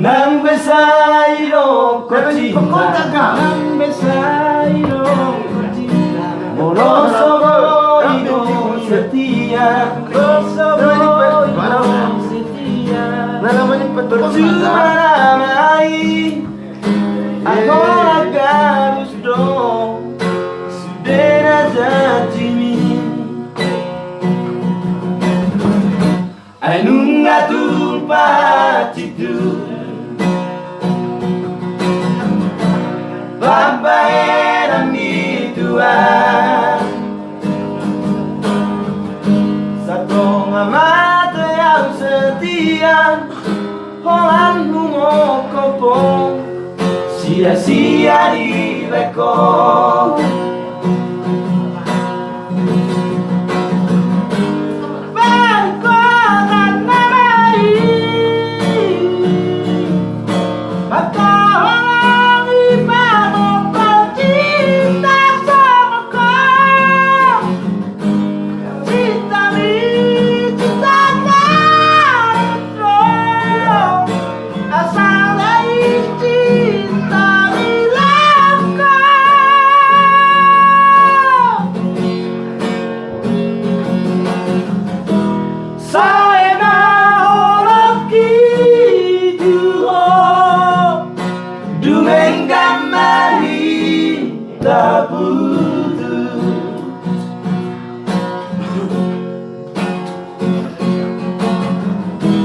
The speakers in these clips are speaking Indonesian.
Nang besairo kocinta, nang besairo kocinta, morosobo hidup setia, morosobo hidup setia. Percuma ramai, aku agak dong, sudah jatimi. Ainunga tumpa citu. Bamba era mi tua satu mata yang setia Holan humo kopong sia-sia di beko.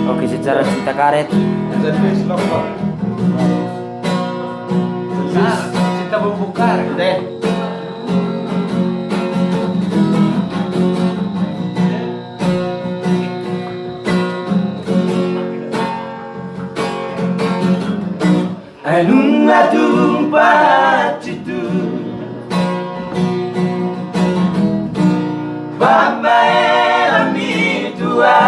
Oke, secara cinta karet. Cinta bumbu karet deh. Anunga tumpa citu Bamba era mi tua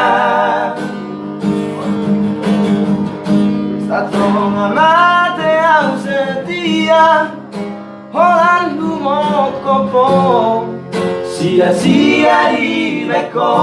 satu mata yang setia Holan humo kopong sia-sia di beko.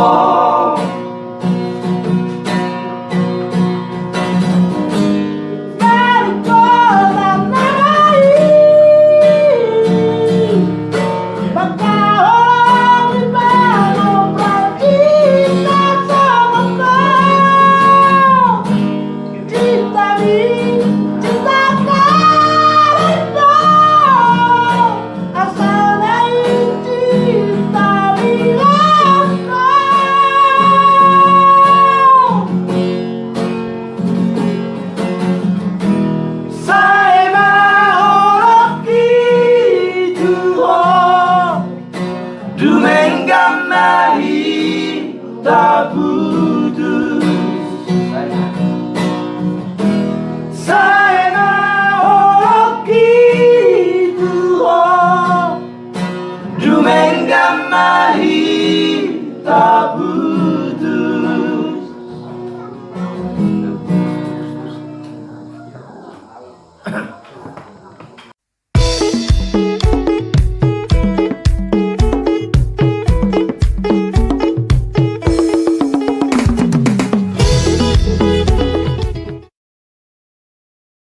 Tak putus saya nak gitu dumengamahi tak putus.